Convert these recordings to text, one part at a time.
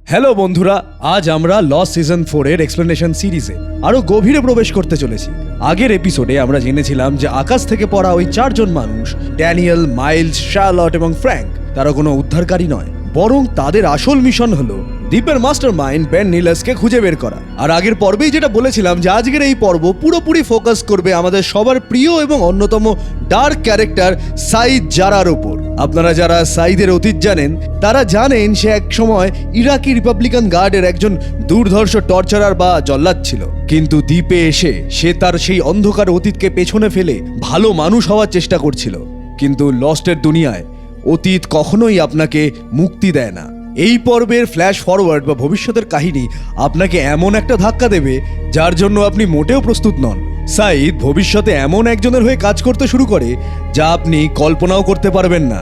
Hello বন্ধুরা, আজ আমরা লস সিজন 4 এর এক্সপ্লেনেশন সিরিজে আরো গভীরে প্রবেশ করতে চলেছি। আগের এপিসোডে আমরা জেনেছিলাম যে আকাশ থেকে পড়া ওই চারজন মানুষ, ড্যানিয়েল, মাইলস, শার্লট এবং ফ্র্যাঙ্ক, তারা কোনো উদ্ধারকারী নয়, বরং তাদের আসল মিশন হলো দ্বীপের মাস্টারমাইন্ড বেন নিলাসকে খুঁজে বের করা। আর আগের পর্বেই যেটা বলেছিলাম যে আজকের এই পর্ব পুরোপুরি ফোকাস করবে আমাদের সবার প্রিয় এবং অন্যতম ডার্ক ক্যারেক্টার সাইদ জারার উপর। আপনারা যারা সাইদের অতীত জানেন তারা জানেন সে এক সময় ইরাকি রিপাবলিকান গার্ডের একজন দুর্ধর্ষ টর্চারার বা জল্লাদ ছিল, কিন্তু দ্বীপে এসে সে তার সেই অন্ধকার অতীতকে পেছনে ফেলে ভালো মানুষ হওয়ার চেষ্টা করছিল। কিন্তু লস্টের দুনিয়ায় অতীত কখনোই আপনাকে মুক্তি দেয় না। এই পর্বের ফ্ল্যাশ ফরওয়ার্ড বা ভবিষ্যতের কাহিনী আপনাকে এমন একটা ধাক্কা দেবে যার জন্য আপনি মোটেও প্রস্তুত নন। সাইদ ভবিষ্যতে এমন একজনের হয়ে কাজ করতে শুরু করে যা আপনি কল্পনাও করতে পারবেন না।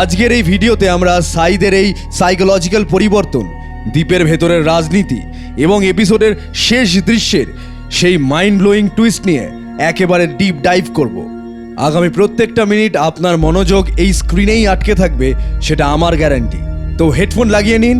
আজকের এই ভিডিওতে আমরা সাইদের এই সাইকোলজিক্যাল পরিবর্তন, দ্বীপের ভেতরের রাজনীতি এবং এপিসোডের শেষ দৃশ্যের সেই মাইন্ড ব্লোয়িং টুইস্ট নিয়ে একেবারে ডিপ ডাইভ করব। আগামী প্রত্যেকটা মিনিট আপনার মনোযোগ এই স্ক্রিনেই আটকে থাকবে, সেটা আমার গ্যারান্টি। তো হেডফোন লাগিয়ে নিন,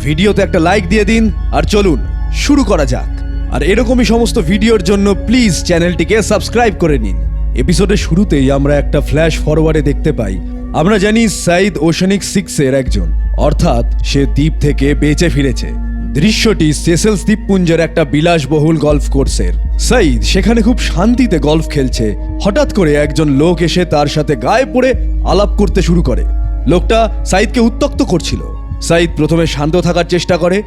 ভিডিওতে একটা লাইক দিয়ে দিন, আর চলুন শুরু করা যাক। আর এরকমই সমস্ত ভিডিওর জন্য প্লিজ চ্যানেলটিকে সাবস্ক্রাইব করে নিন। এপিসোডের শুরুতেই আমরা একটা ফ্ল্যাশ ফরওয়ার্ডে দেখতে পাই, আমরা জানি সাইদ ওশেনিক 6 এর একজন, অর্থাৎ সে দ্বীপ থেকে বেঁচে ফিরেছে। দৃশ্যটি সেসেলস দ্বীপপুঞ্জের একটা বিলাসবহুল গলফ কোর্সের। সাইদ সেখানে খুব শান্তিতে গলফ খেলছে। হঠাৎ করে একজন লোক এসে তার সাথে গায়ে পড়ে আলাপ করতে শুরু করে। লোকটা সাইদকে উত্ত্যক্ত করছিল। সাইদ প্রথমে শান্ত থাকার চেষ্টা করে,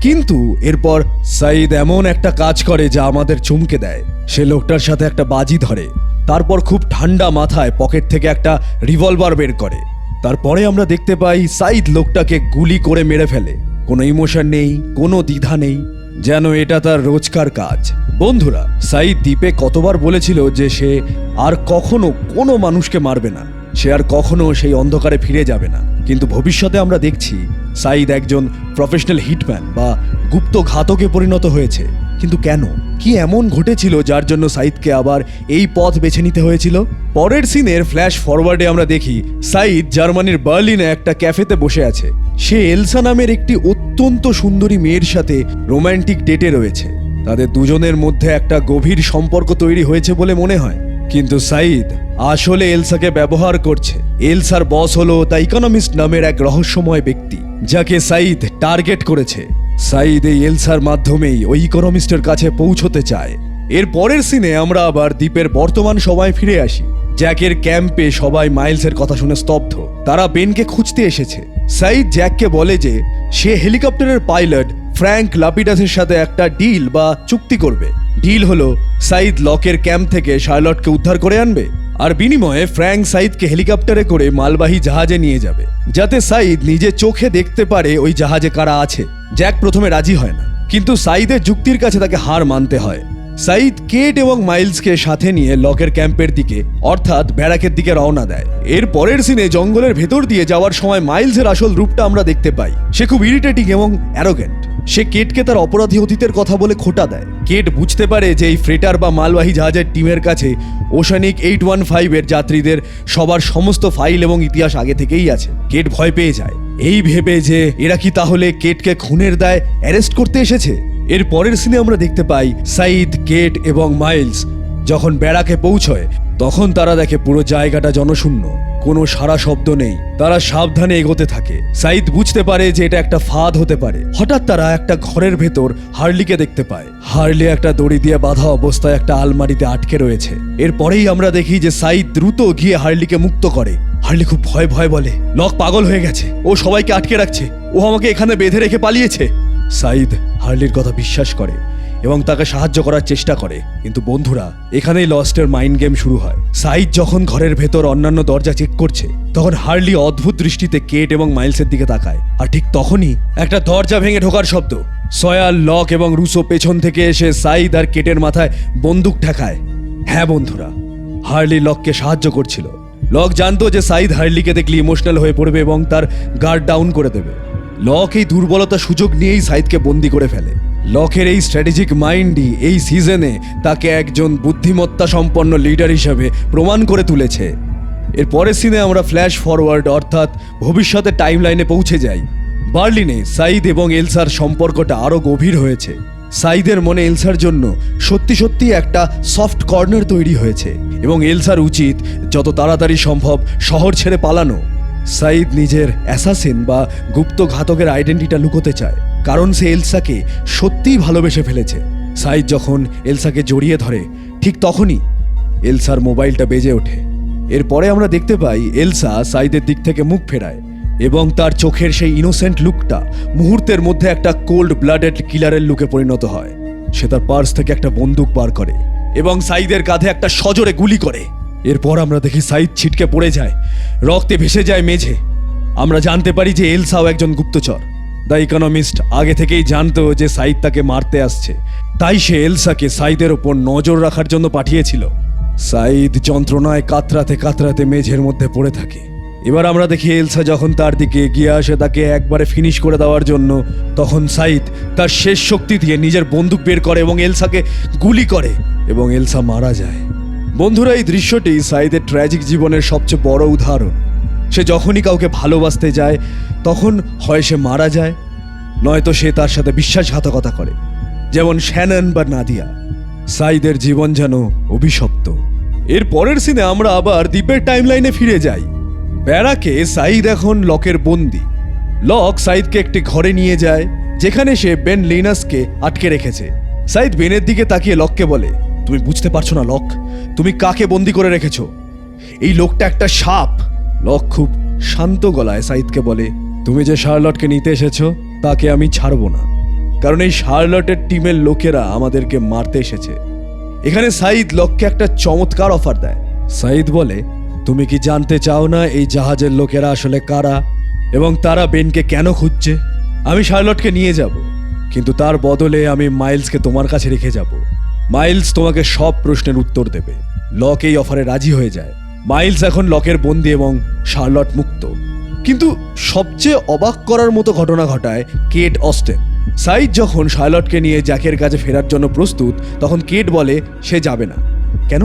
কিন্তু এরপর সাইদ এমন একটা কাজ করে যা আমাদের চমকে দেয়। সে লোকটার সাথে একটা বাজি ধরে, তারপর খুব ঠান্ডা মাথায় পকেট থেকে একটা রিভলভার বের করে। তারপরে আমরা দেখতে পাই সাইদ লোকটাকে গুলি করে মেরে ফেলে। কোনো ইমোশন নেই, কোনো দ্বিধা নেই, যেন এটা তার রোজকার কাজ। বন্ধুরা, সাইদ দ্বীপে কতবার বলেছিল যে সে আর কখনো কোনো মানুষকে মারবে না, সে আর কখনো সেই অন্ধকারে ফিরে যাবে না। কিন্তু ভবিষ্যতে আমরা দেখছি সাইদ একজন প্রফেশনাল হিটম্যান বা গুপ্ত ঘাতকে পরিণত হয়েছে। কিন্তু কেন, কি এমন ঘটেছিল যার জন্য সাইদকে আবার এই পথ বেছে নিতে হয়েছিল? পরের সিনের ফ্ল্যাশ ফরওয়ার্ডে আমরা দেখি সাইদ জার্মানির বার্লিনে একটা ক্যাফেতে বসে আছে। সে এলসা নামের একটি অত্যন্ত সুন্দরী মেয়ের সাথে রোমান্টিক ডেটে রয়েছে। তাদের দুজনের মধ্যে একটা গভীর সম্পর্ক তৈরি হয়েছে বলে মনে হয়, কিন্তু সাইদ আসলে এলসাকে ব্যবহার করছে। এলসার বস হলো দ্য ইকোনমিস্ট নামের এক রহস্যময় ব্যক্তি, যাকে সাইদ টার্গেট করেছে। সাইদ এই এলসার মাধ্যমেই ওই ইকোনমিস্টের কাছে পৌঁছতে চায়। এর পরের সিনে আমরা আবার দ্বীপের বর্তমান সময় ফিরে আসি। জ্যাকের ক্যাম্পে সবাই মাইলসের কথা শুনে স্তব্ধ। তারা বেনকে খুঁজতে এসেছে। সাইদ জ্যাককে বলে যে সে হেলিকপ্টারের পাইলট ফ্র্যাঙ্ক লাপিডাসের সাথে একটা ডিল বা চুক্তি করবে। ডিল হলো সাইদ লকের ক্যাম্প থেকে শার্লটকে উদ্ধার করে আনবে, আর বিনিময়ে ফ্র্যাঙ্ক সাইদকে হেলিকপ্টারে করে মালবাহী জাহাজে নিয়ে যাবে, যাতে সাইদ নিজে চোখে দেখতে পারে ওই জাহাজে কারা আছে। জ্যাক প্রথমে রাজি হয় না, কিন্তু সাইদের যুক্তির কাছে তাকে হার মানতে হয়। সাইদ কেট এবং মাইলসকে সাথে নিয়ে লকের ক্যাম্পের দিকে, অর্থাৎ ব্যারাকের দিকে রওনা দেয়। এর পরের সিনে জঙ্গলের ভেতর দিয়ে যাওয়ার সময় মাইলসের আসল রূপটা আমরা দেখতে পাই। সে খুব ইরিটেটিং এবং অ্যারোগেন্ট। সে কেটকে তার অপরাধী অতীতের কথা বলে খোঁটা দেয়। কেট বুঝতে পারে যে এই ফ্রেটার বা মালবাহী জাহাজের টিমের কাছে ওশেনিক 815 এর যাত্রীদের সবার সমস্ত ফাইল এবং ইতিহাস আগে থেকেই আছে। কেট ভয় পেয়ে যায়, এই ভেবে যে এরা কি তাহলে কেটকে খুনের দায় অ্যারেস্ট করতে এসেছে। এর পরের সিনে আমরা দেখতে পাই সাইদ, কেট এবং মাইলস যখন ব্যারাকে পৌঁছয় তখন তারা দেখে পুরো জায়গাটা জনশূন্য, কোনো সারা শব্দ নেই। তারা সাবধানে এগোতে থাকে। সাইদ বুঝতে পারে যে এটা একটা ফাঁদ হতে পারে। হঠাৎ তারা একটা ঘরের ভেতর হার্লিকে দেখতে পায়। হার্লি একটা দড়ি দিয়ে বাঁধা অবস্থায় একটা আলমারিতে আটকে রয়েছে। এরপরেই আমরা দেখি যে সাইদ দ্রুত গিয়ে হার্লিকে মুক্ত করে। হার্লি খুব ভয় ভয় বলে, লক পাগল হয়ে গেছে, ও সবাইকে আটকে রাখছে, ও আমাকে এখানে বেঁধে রেখে পালিয়েছে। সাইদ হার্লির কথা বিশ্বাস করে এবং তাকে সাহায্য করার চেষ্টা করে। কিন্তু বন্ধুরা, এখানেই লস্টের মাইন্ড গেম শুরু হয়। সাইদ যখন ঘরের ভেতর অন্যান্য দরজা চেক করছে তখন হার্লি অদ্ভুত দৃষ্টিতে কেট এবং মাইলসের দিকে তাকায়। আর ঠিক তখনই একটা দরজা ভেঙে ঢোকার শব্দ। সয়াল, লক এবং রুসো পেছন থেকে এসে সাইদ আর কেটের মাথায় বন্দুক ঠেকায়। হ্যাঁ বন্ধুরা, হার্লি লককে সাহায্য করছিল। লক জানতো যে সাইদ হার্লিকে দেখলে ইমোশনাল হয়ে পড়বে এবং তার গার্ড ডাউন করে দেবে। লক এই দুর্বলতার সুযোগ নিয়েই সাইদকে বন্দি করে ফেলে। লকের এই স্ট্র্যাটেজিক মাইন্ডই এই সিজনে তাকে একজন বুদ্ধিমত্তা সম্পন্ন লিডার হিসেবে প্রমাণ করে তুলেছে। এর পরের সিনে আমরা ফ্ল্যাশ ফরওয়ার্ড, অর্থাৎ ভবিষ্যতের টাইমলাইনে পৌঁছে যাই। বার্লিনে সাইদ এবং এলসার সম্পর্কটা আরো গভীর হয়েছে। সাইদের মনে এলসার জন্য সত্যি সত্যি একটা সফট কর্নার তৈরি হয়েছে এবং এলসার উচিত যত তাড়াতাড়ি সম্ভব শহর ছেড়ে পালানো। সাইদ নিজের অ্যাসাসিন বা গুপ্ত ঘাতকের আইডেন্টিটা লুকোতে চায়, কারণ সে এলসাকে সত্যিই ভালোবেসে ফেলেছে। সাইদ যখন এলসাকে জড়িয়ে ধরে ঠিক তখনই এলসার মোবাইলটা বেজে ওঠে। এরপরে আমরা দেখতে পাই এলসা সাইদের দিক থেকে মুখ ফেরায় এবং তার চোখের সেই ইনোসেন্ট লুকটা মুহূর্তের মধ্যে একটা কোল্ড ব্লাডেড কিলারের লুকে পরিণত হয়। সে তার পার্স থেকে একটা বন্দুক বার করে এবং সাইদের কাঁধে একটা সজোরে গুলি করে। এরপর আমরা দেখি সাইদ ছিটকে পড়ে যায়, রক্তে ভেসে যায় মেঝে। আমরা জানতে পারি যে এলসাও একজন গুপ্তচর। দ্য ইকোনমিস্ট আগে থেকেই জানতো যে সাইদ তাকে মারতে আসছে, তাই সে এলসাকে সাইদের ওপর নজর রাখার জন্য পাঠিয়েছিল। সাইদ যন্ত্রণায় কাতরাতে কাতরাতে মেঝের মধ্যে পড়ে থাকে। এবার আমরা দেখি এলসা যখন তার দিকে এগিয়ে আসে তাকে একবারে ফিনিশ করে দেওয়ার জন্য, তখন সাইদ তার শেষ শক্তি দিয়ে নিজের বন্দুক বের করে এবং এলসাকে গুলি করে এবং এলসা মারা যায়। বন্ধুরা, এই দৃশ্যটি সাইদের ট্র্যাজিক জীবনের সবচেয়ে বড় উদাহরণ। সে যখনই কাউকে ভালোবাসতে যায় তখন হয় সে মারা যায়, নয়তো সে তার সাথে বিশ্বাসঘাতকতা করে, যেমন শ্যানন বা নাদিয়া। সাইদের জীবন যেন অভিশপ্ত। এর পরের সিনে আমরা আবার দ্বীপের টাইমলাইনে ফিরে যাই। ব্যারাকে সাইদ এখন লকের বন্দি। লক সাইদকে একটি ঘরে নিয়ে যায় যেখানে সে বেন লিনাসকে আটকে রেখেছে। সাইদ বেনের দিকে তাকিয়ে লককে বলে, তুমি বুঝতে পারছো না লক, তুমি কাকে বন্দি করে রেখেছো? এই লোকটা একটা সাপ। লক খুব শান্ত গলায় সাইদকে বলে, তুমি যে শার্লটকে নিতে এসেছো তাকে আমি ছাড়বো না, কারণ এই শার্লটের টিমের লোকেরা আমাদেরকে মারতে এসেছে। এখানে সাইদ লককে একটা চমৎকার অফার দেয়। সাইদ বলে, তুমি কি জানতে চাও না এই জাহাজের লোকেরা আসলে কারা এবং তারা বেনকে কেন খুঁজছে? আমি শার্লটকে নিয়ে যাব, কিন্তু তার বদলে আমি মাইলসকে তোমার কাছে রেখে যাব। মাইলস তোমাকে সব প্রশ্নের উত্তর দেবে। লক এই অফারে রাজি হয়ে যায়। মাইলস এখন লকের বন্দি এবং শার্লট মুক্ত। কিন্তু সবচেয়ে অবাক করার মতো ঘটনা ঘটায় কেট অস্টেন। সাইদ যখন শার্লটকে নিয়ে জ্যাকের কাছে ফেরার জন্য প্রস্তুত, তখন কেট বলে সে যাবে না। কেন?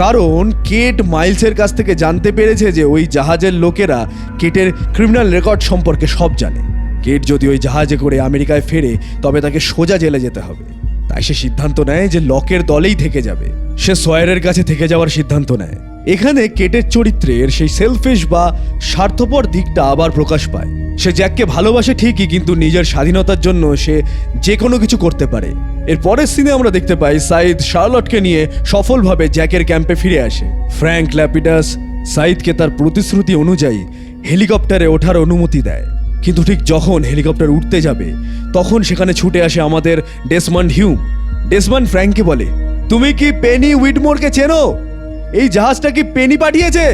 কারণ কেট মাইলসের কাছ থেকে জানতে পেরেছে যে ওই জাহাজের লোকেরা কেটের ক্রিমিনাল রেকর্ড সম্পর্কে সব জানে। কেট যদি ওই জাহাজে করে আমেরিকায় ফেরে তবে তাকে সোজা জেলে যেতে হবে। তাই সে সিদ্ধান্ত নেয় যে লকের দলেই থেকে যাবে। সে সয়ারের কাছে থেকে যাওয়ার সিদ্ধান্ত নেয়। এখানে কেটের চরিত্রের সেই সেলফিশ বা স্বার্থপর দিকটা আবার প্রকাশ পায়। সে জ্যাককে ভালোবাসে ঠিকই, কিন্তু নিজের স্বাধীনতার জন্য সে যে কোনো কিছু করতে পারে। এর পরের সিনে আমরা দেখতে পাই সাইদ শার্লটকে নিয়ে সফলভাবে জ্যাকের ক্যাম্পে ফিরে আসে। ফ্র্যাঙ্ক ল্যাপিডাস সাইদকে তার প্রতিশ্রুতি অনুযায়ী হেলিকপ্টারে ওঠার অনুমতি দেয়। কিন্তু ঠিক যখন হেলিকপ্টার উঠতে যাবে তখন সেখানে ছুটে আসে আমাদের ডেসমন্ড হিউম। ডেসমন্ড ফ্র্যাঙ্ককে বলে, তুমি কি পেনি উইডমোরকে চেনো? এই জাহাজটা কি পেনি পাঠিয়েছে?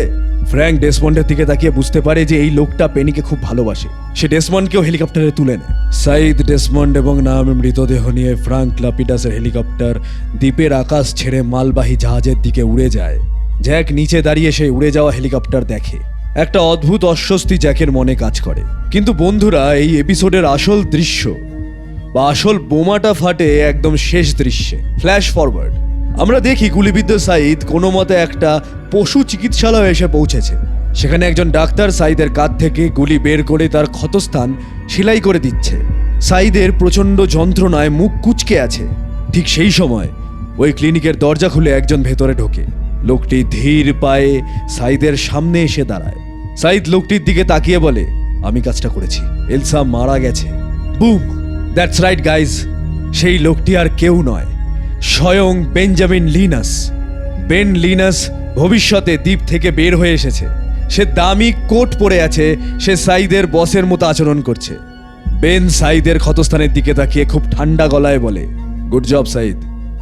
ফ্র্যাঙ্ক ডেসমন্ডের দিকে তাকিয়ে বুঝতে পারে যে এই লোকটা পেনিকে খুব ভালোবাসে। সে ডেসমন্ডকেও হেলিকপ্টারে তুলে নেয়। সাইদ, ডেসমন্ড এবং নামের মৃতদেহ নিয়ে ফ্র্যাঙ্ক ল্যাপিডাসের হেলিকপ্টার দ্বীপের আকাশ ছেড়ে মালবাহী জাহাজের দিকে উড়ে যায়। জ্যাক নিচে দাঁড়িয়ে সেই উড়ে যাওয়া হেলিকপ্টার দেখে। একটা অদ্ভুত অস্বস্তি জ্যাকের মনে কাজ করে। কিন্তু বন্ধুরা, এই এপিসোডের আসল দৃশ্য বা আসল বোমাটা ফাটে একদম শেষ দৃশ্যে। ফ্ল্যাশ ফরওয়ার্ড, আমরা দেখি গুলিবিদ্ধ সাইদ কোনো মতে একটা পশু চিকিৎসালয়ে এসে পৌঁছেছে। সেখানে একজন ডাক্তার সাইদের কাঁধ থেকে গুলি বের করে তার ক্ষতস্থান সেলাই করে দিচ্ছে। সাইদের প্রচণ্ড যন্ত্রণায় মুখ কুঁচকে আছে। ঠিক সেই সময় ওই ক্লিনিকের দরজা খুলে একজন ভেতরে ঢোকে। লোকটি ধীর পায়ে সাইদের সামনে এসে দাঁড়ায়। সাইদ লোকটির দিকে তাকিয়ে বলে, আমি কাজটা করেছি, এলসা মারা গেছে। বুম! দ্যাটস রাইট গাইজ, সেই লোকটি আর কেউ নয়, স্বয়ং বেঞ্জামিন লিনাস। বেন লিনাস ভবিষ্যতে দ্বীপ থেকে বের হয়ে এসেছে। সে দামি কোট পরে আছে। সে সাইদের বসের মতো আচরণ করছে। বেন সাইদের ক্ষতস্থানের দিকে তাকিয়ে খুব ঠান্ডা গলায় বলে, গুড জব সাইদ,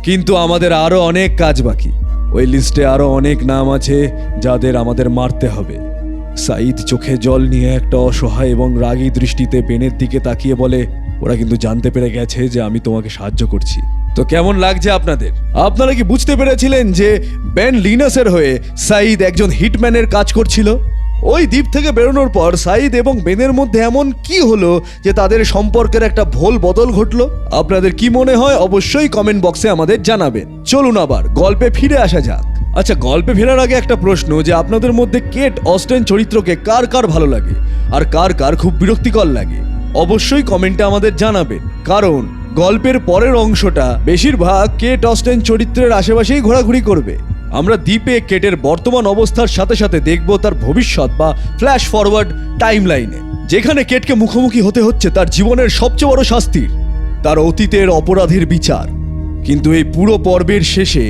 কিন্তু আমাদের আরো অনেক কাজ বাকি। ওই লিস্টে আরো অনেক নাম আছে যাদের আমাদের মারতে হবে। সাইদ চোখে জল নিয়ে একটা অসহায় এবং রাগী দৃষ্টিতে বেনের দিকে তাকিয়ে বলে, ওরা কিন্তু জানতে পেরে গেছে যে আমি তোমাকে সাহায্য করছি। তো কেমন লাগছে আপনাদের? আপনারা কি বুঝতে পেরেছিলেন যে বেন লিনাসের হয়ে সাইদ একজন হিটম্যানের কাজ করছিল? ওই দ্বীপ থেকে বেরোনোর পর সাইদ এবং বেনের মধ্যে এমন কি হলো যে তাদের সম্পর্কের একটা ভোল বদল ঘটলো? আপনাদের কি মনে হয় অবশ্যই কমেন্ট বক্সে আমাদের জানাবেন। চলুন আবার গল্পে ফিরে আসা যাক। আচ্ছা, গল্পে ফেরার আগে একটা প্রশ্ন, যে আপনাদের মধ্যে কেট অস্টেন চরিত্রকে কার কার ভালো লাগে আর কার কার খুব বিরক্তিকর লাগে? অবশ্যই কমেন্টে আমাদের জানাবেন, কারণ গল্পের পরের অংশটা বেশিরভাগ কেট অস্টেন চরিত্রের আশেপাশেই ঘোরাঘুরি করবে। আমরা দ্বীপে কেটের বর্তমান অবস্থার সাথে সাথে দেখব তার ভবিষ্যৎ বা ফ্ল্যাশ ফরওয়ার্ড টাইম লাইনে, যেখানে কেটকে মুখোমুখি হতে হচ্ছে তার জীবনের সবচেয়ে বড় শাস্তির, তার অতীতের অপরাধের বিচার। কিন্তু এই পুরো পর্বের শেষে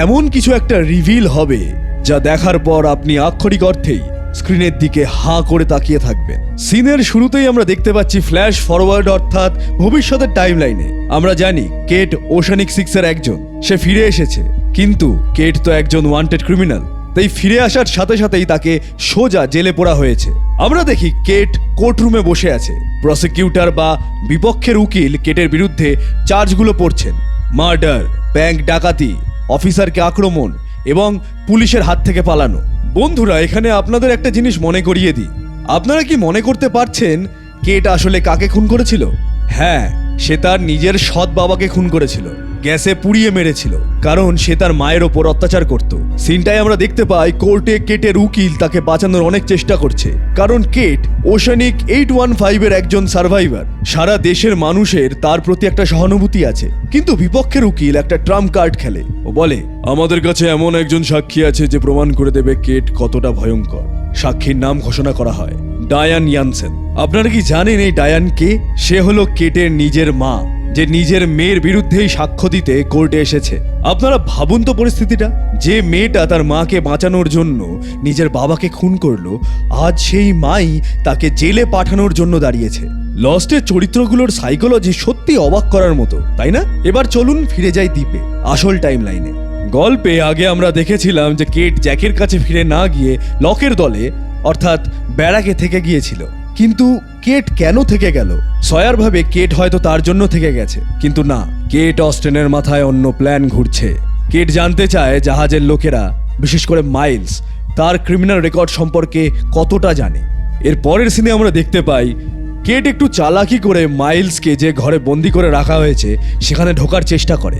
এমন কিছু একটা রিভিল হবে যা দেখার পর আপনি আক্ষরিক অর্থেই স্ক্রিনের দিকে হাঁ করে তাকিয়ে থাকবেন। সিনের শুরুতেই আমরা দেখতে পাচ্ছি ফ্ল্যাশ ফরওয়ার্ড অর্থাৎ ভবিষ্যতের টাইম লাইনে। আমরা জানি কেট ওশানিক 6-এর একজন, সে ফিরে এসেছে, কিন্তু কেট তো একজন ওয়ান্টেড ক্রিমিনাল, তাই ফিরে আসার সাথে সাথেই তাকে সোজা জেলে পোড়া হয়েছে। আমরা দেখি কেট কোর্টরুমে বসে আছে, প্রসিকিউটর বা বিপক্ষের উকিল কেটের বিরুদ্ধে চার্জগুলো পড়ছেন: মার্ডার, ব্যাংক ডাকাতি, অফিসারকে আক্রমণ এবং পুলিশের হাত থেকে পালানো। বন্ধুরা, এখানে আপনাদের একটা জিনিস মনে করিয়ে দিই, আপনারা কি মনে করতে পারছেন কেট আসলে কাকে খুন করেছিল? হ্যাঁ, সে তার নিজের সৎ বাবাকে খুন করেছিল, গ্যাসে পুড়িয়ে মেরেছিল, কারণ সে তার মায়ের ওপর অত্যাচার করত। সিনটাই আমরা দেখতে পাই কোর্টে কেটের উকিল তাকে বাঁচানোর অনেক চেষ্টা করছে, কারণ কেট ওশানিক 815-এর একজন সার্ভাইভার। সারা দেশের মানুষের তার প্রতি একটা সহানুভূতি আছে, কিন্তু বিপক্ষের উকিল একটা ট্রাম্প কার্ড খেলে। ও বলে, আমাদের কাছে এমন একজন সাক্ষী আছে যে প্রমাণ করে দেবে কেট কতটা ভয়ঙ্কর। সাক্ষীর নাম ঘোষণা করা হয় ডায়ান ইয়ানসেন। আপনারা কি জানেন এই ডায়ান কে? সে হলো কেটের নিজের মা, যে নিজের মেয়ের বিরুদ্ধেই সাক্ষ্য দিতে কোর্টে এসেছে। আপনারা ভাবুন তো পরিস্থিতিটা, যে মেয়েটা তার মাকে বাঁচানোর জন্য নিজের বাবাকে খুন করলো, আজ সেই মাই তাকে জেলে পাঠানোর জন্য দাঁড়িয়েছে। লস্টের চরিত্রগুলোর সাইকোলজি সত্যি অবাক করার মতো, তাই না? এবার চলুন ফিরে যাই দ্বীপে, আসল টাইম লাইনে। গল্পে আগে আমরা দেখেছিলাম যে কেট জ্যাকের কাছে ফিরে না গিয়ে লকের দলে অর্থাৎ ব্যারাকে থেকে গিয়েছিল। কিন্তু কেট কেন থেকে গেল? সয়ার ভাবে কেট হয়তো তার জন্য থেকে গেছে, কিন্তু না, কেট অস্টেনের মাথায় অন্য প্ল্যান ঘুরছে। কেট জানতে চায় জাহাজের লোকেরা, বিশেষ করে মাইলস, তার ক্রিমিনাল রেকর্ড সম্পর্কে কতটা জানে। এর পরের সিনে আমরা দেখতে পাই কেট একটু চালাকি করে মাইলসকে যে ঘরে বন্দি করে রাখা হয়েছে সেখানে ঢোকার চেষ্টা করে,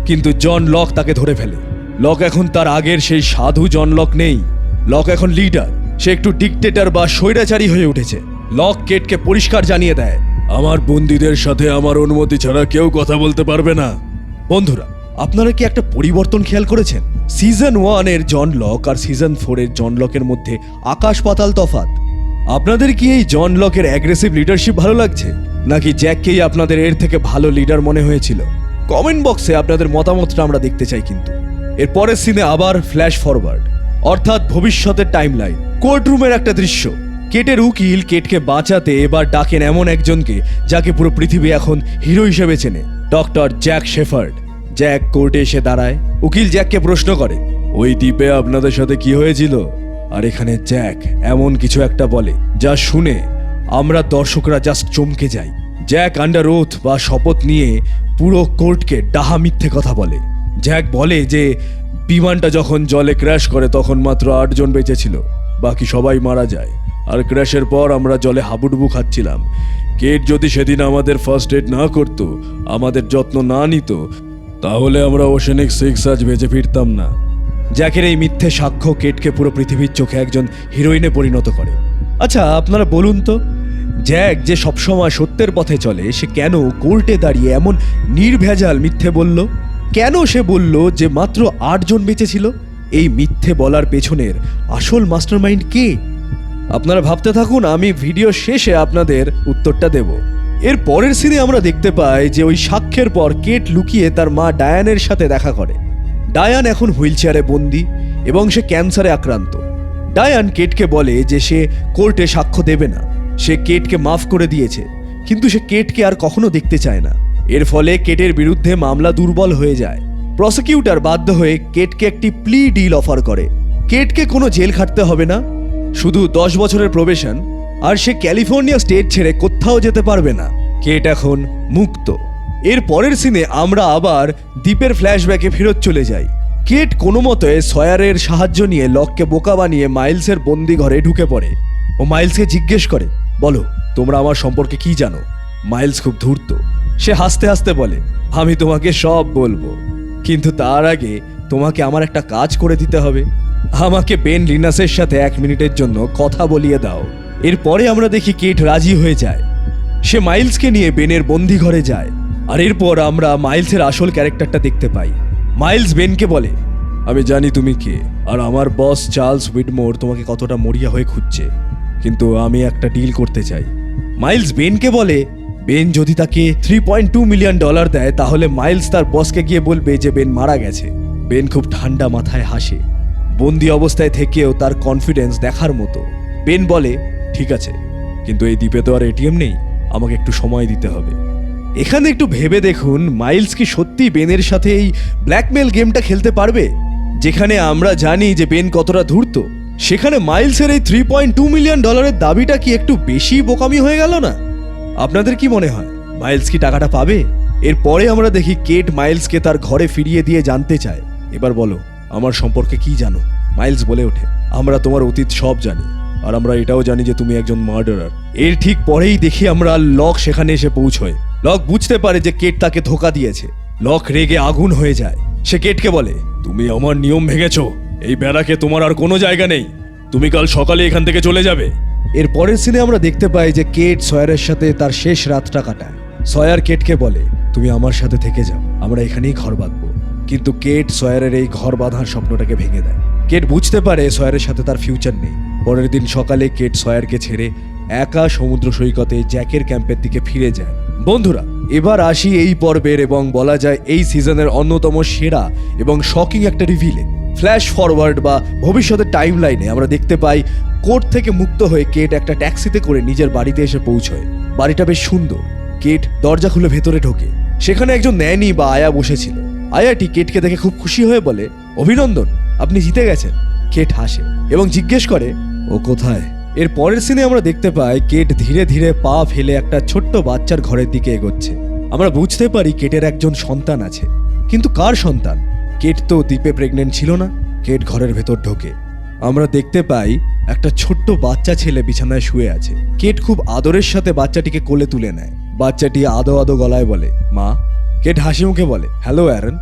কিন্তু জন লক তাকে ধরে ফেলে। লক এখন তার আগের সেই সাধু জন লক নেই। লক এখন লিডার, সে একটু ডিক্টেটর বা স্বৈরাচারী হয়ে উঠেছে। লক কেটকে পরিষ্কার জানিয়ে দেয়, আমার বন্দীদের সাথে আমার অনুমতি ছাড়া কেউ কথা বলতে পারবে না। বন্ধুরা, আপনারা কি একটা পরিবর্তন খেয়াল করেছেন? সিজন 1-এর জন লক আর সিজন 4-এর জন লকের মধ্যে আকাশ পাতাল তফাৎ। আপনাদের কি এই জন লকের অ্যাগ্রেসিভ লিডারশিপ ভালো লাগছে, নাকি জ্যাককেই আপনাদের এর থেকে ভালো লিডার মনে হয়েছিল? কমেন্ট বক্সে আপনাদের মতামতটা আমরা দেখতে চাই। কিন্তু এর পরের সিনে আবার ফ্ল্যাশ ফরওয়ার্ড অর্থাৎ ভবিষ্যতের টাইমলাইন। কোর্টরুমের একটা দৃশ্য, কেটের উকিল কেটকে বাঁচাতে এবার ডাকেন এমন একজনকে যাকে পুরো পৃথিবী এখন হিরো হিসেবে চেনে, ডক্টর জ্যাক শেফার্ড। জ্যাক কোর্টে এসে দাঁড়ায়। উকিল জ্যাককে প্রশ্ন করে, ওই দ্বীপে আপনাদের সাথে কি হয়েছিল? আর এখানে জ্যাক এমন কিছু একটা বলে যা শুনে আমরা দর্শকরা জাস্ট চমকে যাই। জ্যাক আন্ডার ওথ বা শপথ নিয়ে পুরো কোর্টকে ডাহা মিথ্যে কথা বলে। জ্যাক বলে যে বিমানটা যখন জলে ক্র্যাশ করে তখন মাত্র 8 জন বেঁচে ছিল, বাকি সবাই মারা যায়। আর ক্র্যাশের পর আমরা জলে হাবুডুবু খাচ্ছিলাম। কেট যদি সেদিন আমাদের ফার্স্ট এড না করত, আমাদের যত্ন না নিত, তাহলে আমরা ওশেনিক 6 আজ বেঁচে ফিরতাম না। জ্যাকের এই মিথ্যে সাক্ষ্য কেটকে পুরো পৃথিবীর চোখে একজন হিরোইনে পরিণত করে। আচ্ছা, আপনারা বলুন তো, জ্যাক যে সবসময় সত্যের পথে চলে, সে কেন কোর্টে দাঁড়িয়ে এমন নির্ভেজাল মিথ্যে বলল? কেন সে বলল যে মাত্র 8 জন বেঁচে ছিল? এই মিথ্যে বলার পেছনের আসল মাস্টারমাইন্ড কে? আপনারা ভাবতে থাকুন, আমি ভিডিও শেষে আপনাদের উত্তরটা দেব। এর পরের সিনে আমরা দেখতে পাই যে ওই সাক্ষ্যের পর কেট লুকিয়ে তার মা ডায়ানের সাথে দেখা করে। ডায়ান এখন হুইল চেয়ারে বন্দি এবং সে ক্যান্সারে আক্রান্ত। ডায়ান কেটকে বলে যে সে কোর্টে সাক্ষ্য দেবে না। সে কেটকে মাফ করে দিয়েছে, কিন্তু সে কেটকে আর কখনো দেখতে চায় না। এর ফলে কেটের বিরুদ্ধে মামলা দুর্বল হয়ে যায়। প্রসিকিউটর বাধ্য হয়ে কেটকে একটি প্লি ডিল অফার করে। কেটকে কোনো জেল খাটতে হবে না, শুধু 10 বছরের প্রবেশন, আর সে ক্যালিফোর্নিয়া স্টেট ছেড়ে কোথাও যেতে পারবে না। কেট এখন মুক্ত। এর পরের সিনে আমরা আবার দ্বীপের ফ্ল্যাশব্যাকে ফেরত চলে যাই। কেট কোনো মতে সয়ারের সাহায্য নিয়ে লককে বোকা বানিয়ে মাইলসের বন্দি ঘরে ঢুকে পড়ে। ও মাইলসকে জিজ্ঞেস করে, বলো তোমরা আমার সম্পর্কে কি জানো? মাইলস খুব ধূর্ত, সে হাসতে হাসতে বলে, আমি তোমাকে সব বলবো, কিন্তু তার আগে তোমাকে আমার একটা কাজ করে দিতে হবে। আমাকে বেন লিনাসের সাথে 1 মিনিটের জন্য কথা বলিয়ে দাও। এরপরে আমরা দেখি কেট রাজি হয়ে যায়। সে মাইলসকে নিয়ে বেনের বন্দি ঘরে যায়। আর এরপর আমরা মাইলসের আসল ক্যারেক্টারটা দেখতে পাই। মাইলস বেনকে বলে, আমি জানি তুমি কে, আর আমার বস চার্লস উইডমোর তোমাকে কতটা মরিয়া হয়ে খুঁজছে, কিন্তু আমি একটা ডিল করতে চাই। মাইলস বেনকে বলে বেন যদি তাকে $3.2 মিলিয়ন দেয় তাহলে মাইলস তার বসকে গিয়ে বলবে যে বেন মারা গেছে। বেন খুব ঠান্ডা মাথায় হাসে। বন্দি অবস্থায় থেকেও তার কনফিডেন্স দেখার মতো। বেন বলে, ঠিক আছে, কিন্তু এই দ্বীপে তো আর এটিএম নেই, আমাকে একটু সময় দিতে হবে। এখানে একটু ভেবে দেখুন, মাইলস কি সত্যি বেনের সাথে এই ব্ল্যাকমেল গেমটা খেলতে পারবে? যেখানে আমরা জানি যে বেন কতটা ধূর্ত, সেখানে মাইলসের এই $3.2 মিলিয়ন দাবিটা কি একটু বেশি বোকামি হয়ে গেল না? আপনাদের কি মনে হয়, মাইলস কি টাকাটা পাবে? এরপরে আমরা দেখি কেট মাইলসকে তার ঘরে ফিরিয়ে দিয়ে জানতে চায়, এবার বলো আমার সম্পর্কে কি জানো? মাইলস বলে ওঠে, আমরা তোমার অতীত সব জানি, আর আমরা এটাও জানি যে তুমি একজন মার্ডারার। এর ঠিক পরেই দেখি আমরা লক সেখানে এসে পৌঁছয়। লক বুঝতে পারে যে কেট তাকে ধোকা দিয়েছে। লক রেগে আগুন হয়ে যায়। সে কেটকে বলে, তুমি আমার নিয়ম ভেঙেছ, এই বেড়াকে তোমার আর কোনো জায়গা নেই, তুমি কাল সকালে এখান থেকে চলে যাবে। এর পরের সিনে আমরা দেখতে পাই যে কেট সয়ারের সাথে তার শেষ রাতটা কাটায়। সয়ার কেটকে বলে, তুমি আমার সাথে থেকে যাও, আমরা এখানেই ঘর বাঁধবো। কিন্তু কেট সয়ারের এই ঘর বাঁধার স্বপ্নটাকে ভেঙে দেয়। কেট বুঝতে পারে সয়ারের সাথে তার ফিউচার নেই। পরের দিন সকালে কেট সয়ারকে ছেড়ে একা সমুদ্র সৈকতে জ্যাকের ক্যাম্পের দিকে ফিরে যায়। বন্ধুরা, এবার আসি এই পর্বের এবং বলা যায় এই সিজনের অন্যতম সেরা এবং শকিং একটা রিভিলে। ফ্ল্যাশ ফরওয়ার্ড বা ভবিষ্যতের টাইম লাইনে আমরা দেখতে পাই কোর্ট থেকে মুক্ত হয়ে কেট একটা ট্যাক্সিতে করে নিজের বাড়িতে এসে পৌঁছয়। বাড়িটা বেশ সুন্দর। কেট দরজা খুলে ভেতরে ঢোকে। সেখানে একজন ন্যানি বা আয়া বসেছিল। আয়াটি কেটকে দেখে খুব খুশি হয়ে বলে, অভিনন্দন, আপনি জিতে গেছেন। কেট হাসে এবং জিজ্ঞেস করে, ও কোথায়? এর পরের সিনে আমরা দেখতে পাই কেট ধীরে ধীরে পা ফেলে একটা ছোট্ট বাচ্চার ঘরের দিকে এগোচ্ছে। আমরা বুঝতে পারি কেটের একজন সন্তান আছে, কিন্তু কার সন্তান? কেট তো দ্বীপে প্রেগনেন্ট ছিল না। কেট ঘরের ভেতর ঢোকে। আমরা দেখতে পাই একটা ছোট্ট বাচ্চা ছেলে বিছানায় শুয়ে আছে। কেট খুব আদরের সাথে বাচ্চাটিকে কোলে তুলে নেয়। বাচ্চাটি আদো আদো গলায় বলে, মা। কেট হাসি মুখে বলে, হ্যালো অ্যারন।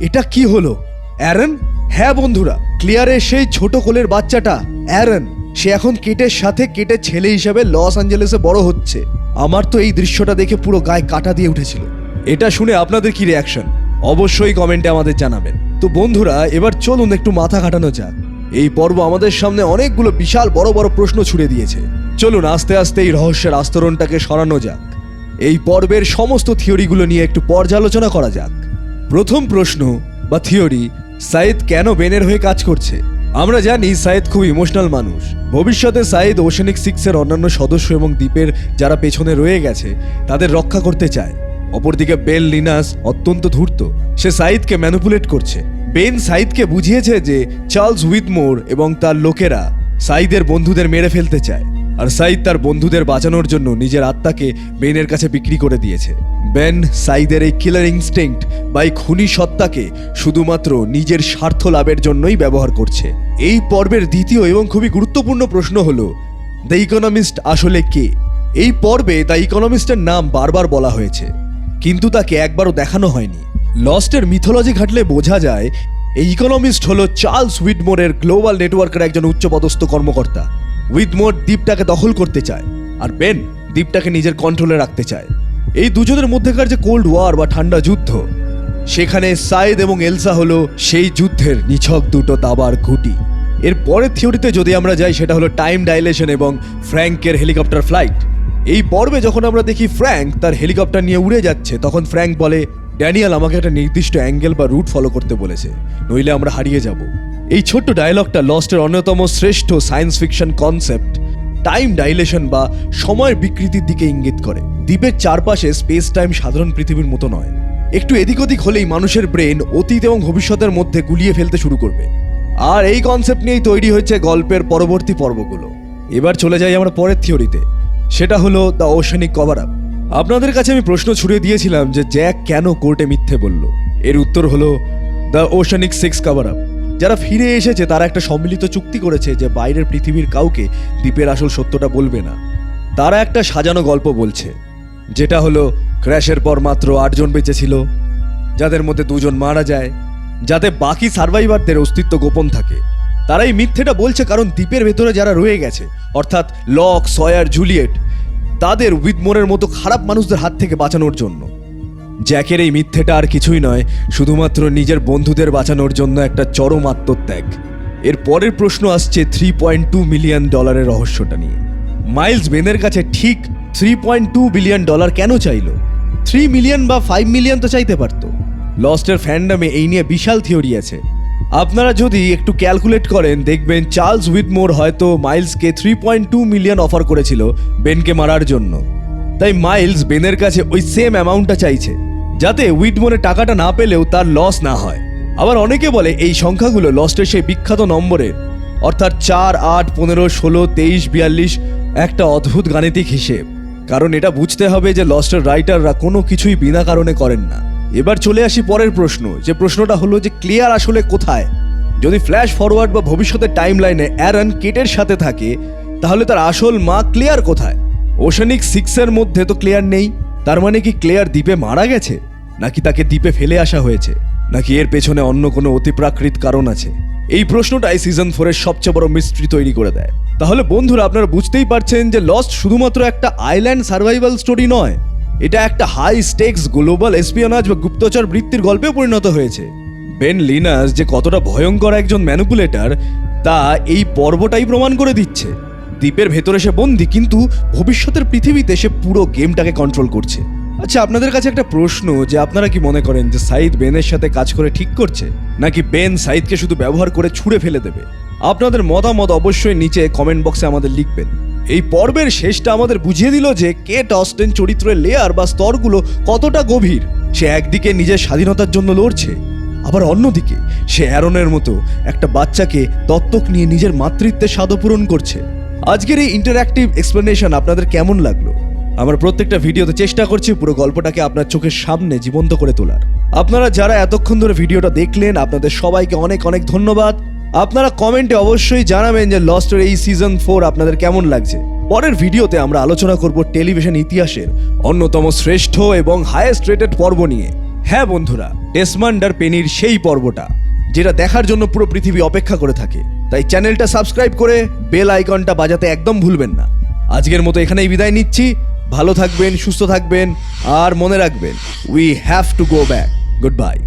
এটা কি হলো? অ্যারন? হ্যাঁ বন্ধুরা, ক্লিয়ারের সেই ছোট কোলের বাচ্চাটা অ্যারন। সে এখন কেটের সাথে কেটের ছেলে হিসেবে লস অ্যাঞ্জেলেসে বড় হচ্ছে। আমার তো এই দৃশ্যটা দেখে পুরো গায়ে কাটা দিয়ে উঠেছিল। এটা শুনে আপনাদের কি রিয়াকশন অবশ্যই কমেন্টে আমাদের জানাবেন। তো বন্ধুরা, এবার চলুন একটু মাথা খাটানো যাক। এই পর্ব আমাদের সামনে অনেকগুলো বিশাল বড় বড় প্রশ্ন ছুড়ে দিয়েছে। চলুন আস্তে আস্তে এই রহস্যের আস্তরণটাকে সরানো যাক। এই পর্বের সমস্ত থিওরিগুলো নিয়ে একটু পর্যালোচনা করা যাক। প্রথম প্রশ্ন বা থিওরি, সাইদ কেন বেনের হয়ে কাজ করছে? আমরা জানি সাইদ খুব ইমোশনাল মানুষ। ভবিষ্যতে সাইদ ওশেনিক 6-এর অন্যান্য সদস্য এবং দ্বীপের যারা পেছনে রয়ে গেছে তাদের রক্ষা করতে চায়। অপরদিকে বেন লিনাস অত্যন্ত ধূর্ত। সে সাইদকে ম্যানিপুলেট করছে। বেন সাইদকে বুঝিয়েছে যে চার্লস উইথমোর এবং তার লোকেরা সাইদের বন্ধুদের মেরে ফেলতে চায়, আর সাইদ তার বন্ধুদের বাঁচানোর জন্য নিজের আত্মাকে বেনের কাছে বিক্রি করে দিয়েছে। বেন সাইদের এই কিলার ইনস্টিংক্ট বা এই খুনি সত্তাকে শুধুমাত্র নিজের স্বার্থ লাভের জন্যই ব্যবহার করছে। এই পর্বের দ্বিতীয় এবং খুবই গুরুত্বপূর্ণ প্রশ্ন হলো, দ্য ইকোনমিস্ট আসলে কে? এই পর্বে দ্য ইকোনমিস্টের নাম বারবার বলা হয়েছে, কিন্তু তাকে একবারও দেখানো হয়নি। লস্টের মিথোলজি ঘাটলে বোঝা যায় এই ইকোনমিস্ট হলো চার্লস উইডমোরের গ্লোবাল নেটওয়ার্কের একজন উচ্চপদস্থ কর্মকর্তা। উইথমোর দ্বীপটাকে দখল করতে চায়, আর বেন দ্বীপটাকে নিজের কন্ট্রোলে রাখতে চায়। এই দুজনের মধ্যেকার যে কোল্ড ওয়ার বা ঠান্ডা যুদ্ধ, সেখানে সাইদ এবং এলসা হলো সেই যুদ্ধের নিছক দুটো দাবার ঘুঁটি। এর পরের থিওরিতে যদি আমরা যাই, সেটা হলো টাইম ডাইলেশন এবং ফ্র্যাঙ্কের হেলিকপ্টার ফ্লাইট। এই পর্বে যখন আমরা দেখি ফ্র্যাঙ্ক তার হেলিকপ্টার নিয়ে উড়ে যাচ্ছে, তখন ফ্র্যাঙ্ক বলে, ড্যানিয়েল আমাকে একটা নির্দিষ্ট অ্যাঙ্গেল বা রুট ফলো করতে বলেছে, নইলে আমরা হারিয়ে যাব। এই ছোট্ট ডায়লগটা লস্টের অন্যতম শ্রেষ্ঠ science fiction concept time dilation বা সময়ের বিকৃতির দিকে ইঙ্গিত করে। দ্বীপের চারপাশে স্পেস টাইম সাধারণ পৃথিবীর মতো নয়। একটু এদিক ওদিক হলেই মানুষের ব্রেন অতীত এবং ভবিষ্যতের মধ্যে গুলিয়ে ফেলতে শুরু করবে। আর এই কনসেপ্ট নিয়েই তৈরি হয়েছে গল্পের পরবর্তী পর্বগুলো। এবার চলে যাই আমরা পরের থিওরিতে, সেটা হলো দ্য ওশেনিক কভার আপ। আপনাদের কাছে আমি প্রশ্ন ছুড়ে দিয়েছিলাম যে জ্যাক কেন কোর্টে মিথ্যে বলল। এর উত্তর হলো দ্য ওশেনিক 6 কভার আপ। যারা ফিরে এসেছে তারা একটা সম্মিলিত চুক্তি করেছে যে বাইরের পৃথিবীর কাউকে দ্বীপের আসল সত্যটা বলবে না। তারা একটা সাজানো গল্প বলছে, যেটা হলো ক্র্যাশের পর মাত্র 8 জন বেঁচে ছিল, যাদের মধ্যে 2 জন মারা যায়, যাতে বাকি সার্ভাইভারদের অস্তিত্ব গোপন থাকে। তারা এই মিথ্যেটা বলছে কারণ দ্বীপের ভেতরে যারা রয়ে গেছে, অর্থাৎ লক, সয়ার, জুলিয়েট, তাদের উইথমোরের মতো খারাপ মানুষদের হাত থেকে বাঁচানোর জন্য। জ্যাকের এই মিথ্যেটা আর কিছুই নয়, শুধুমাত্র নিজের বন্ধুদের বাঁচানোর জন্য একটা চরম আত্মত্যাগ। এর পরের প্রশ্ন আসছে $3.2 মিলিয়ন রহস্যটা নিয়ে। মাইলস বেনের কাছে ঠিক $3.2 বিলিয়ন কেন চাইল? 3 মিলিয়ন বা 5 মিলিয়ন তো চাইতে পারত। লস্টের ফ্যান্ডামে এই নিয়ে বিশাল থিওরি আছে। আপনারা যদি একটু ক্যালকুলেট করেন দেখবেন চার্লস উইথমোর হয়তো মাইলসকে 3.2 মিলিয়ন অফার করেছিল বেনকে মারার জন্য। তাই মাইলস বেনের কাছে ওই সেম অ্যামাউন্টটা চাইছে, যাতে উইথমোরের টাকাটা না পেলেও তার লস না হয়। আবার অনেকে বলে এই সংখ্যাগুলো লস্টের সেই বিখ্যাত নম্বরের, অর্থাৎ 4, 8, 15, 16, 23, 42 একটা অদ্ভুত গাণিতিক হিসেব। কারণ এটা বুঝতে হবে যে লস্টের রাইটাররা কোনো কিছুই বিনা কারণে করেন না। এবার চলে আসি পরের প্রশ্ন, যে প্রশ্নটা হলো যে ক্লিয়ার আসলে কোথায়? যদি ফ্ল্যাশ ফরওয়ার্ড বা ভবিষ্যতের টাইম লাইনে অ্যারন কেটের সাথে থাকে, তাহলে তার আসল মা ক্লিয়ার কোথায়? ওশানিক 6-এর মধ্যে তো ক্লিয়ার নেই। তার মানে কি ক্লিয়ার দ্বীপে মারা গেছে, নাকি তাকে দ্বীপে ফেলে আসা হয়েছে, নাকি এর পেছনে অন্য কোনো অতিপ্রাকৃত কারণ আছে? এই প্রশ্নটাই সিজন 4-এর সবচেয়ে বড় মিস্ট্রি তৈরি করে দেয়। তাহলে বন্ধুরা, আপনারা বুঝতেই পারছেন যে লস্ট শুধুমাত্র একটা আইল্যান্ড সার্ভাইভাল স্টোরি নয়, এটা একটা হাই স্টেকস গ্লোবাল এসপিওনাজ বা গুপ্তচর বৃত্তির গল্পে পরিণত হয়েছে। বেন লিনাস যে কতটা ভয়ঙ্কর একজন ম্যানিপুলেটর তা এই পর্বটাই প্রমাণ করে দিচ্ছে। দ্বীপের ভেতরে সে বন্দী, কিন্তু ভবিষ্যতের পৃথিবীতে সে পুরো গেমটাকে কন্ট্রোল করছে। আচ্ছা, আপনাদের কাছে একটা প্রশ্ন, যে আপনারা কি মনে করেন যে সাইদ বেনের সাথে কাজ করে ঠিক করছে, নাকি বেন সাইদকে শুধু ব্যবহার করে ছুঁড়ে ফেলে দেবে? আপনাদের মতামত অবশ্যই নিচে কমেন্ট বক্সে আমাদের লিখবেন। এই পর্বের শেষটা আমাদের বুঝিয়ে দিল যে কেট অস্টেন চরিত্রের লেয়ার বা স্তরগুলো কতটা গভীর। সে একদিকে নিজের স্বাধীনতার জন্য লড়ছে, আবার অন্যদিকে সে অ্যারনের মতো একটা বাচ্চাকে দত্তক নিয়ে নিজের মাতৃত্বের স্বাদ পূরণ করছে। আজকের এই ইন্টারঅ্যাক্টিভ এক্সপ্লেনেশন আপনাদের কেমন লাগলো? আমরা প্রত্যেকটা ভিডিওতে চেষ্টা করছি পুরো গল্পটাকে আপনার চোখের সামনে জীবন্ত করে তোলার। আপনারা যারা এতক্ষণ ধরে ভিডিওটা দেখলেন, আপনাদের সবাইকে অনেক অনেক ধন্যবাদ। আপনারা কমেন্টে অবশ্যই জানাবেন যে লস্টের এই সিজন 4 আপনাদের কেমন লাগছে। পরের ভিডিওতে আমরা আলোচনা করব টেলিভিশন ইতিহাসের অন্যতম শ্রেষ্ঠ এবং হাইয়েস্ট রেটেড পর্ব নিয়ে। হ্যাঁ বন্ধুরা, ডেসমান্ডার পেনির সেই পর্বটা, যেটা দেখার জন্য পুরো পৃথিবী অপেক্ষা করে থাকে। তাই চ্যানেলটা সাবস্ক্রাইব করে বেল আইকনটা বাজাতে একদম ভুলবেন না। আজকের মতো এখানেই বিদায় নিচ্ছি। ভালো থাকবেন, সুস্থ থাকবেন, আর মনে রাখবেন, we have to go back. Good bye.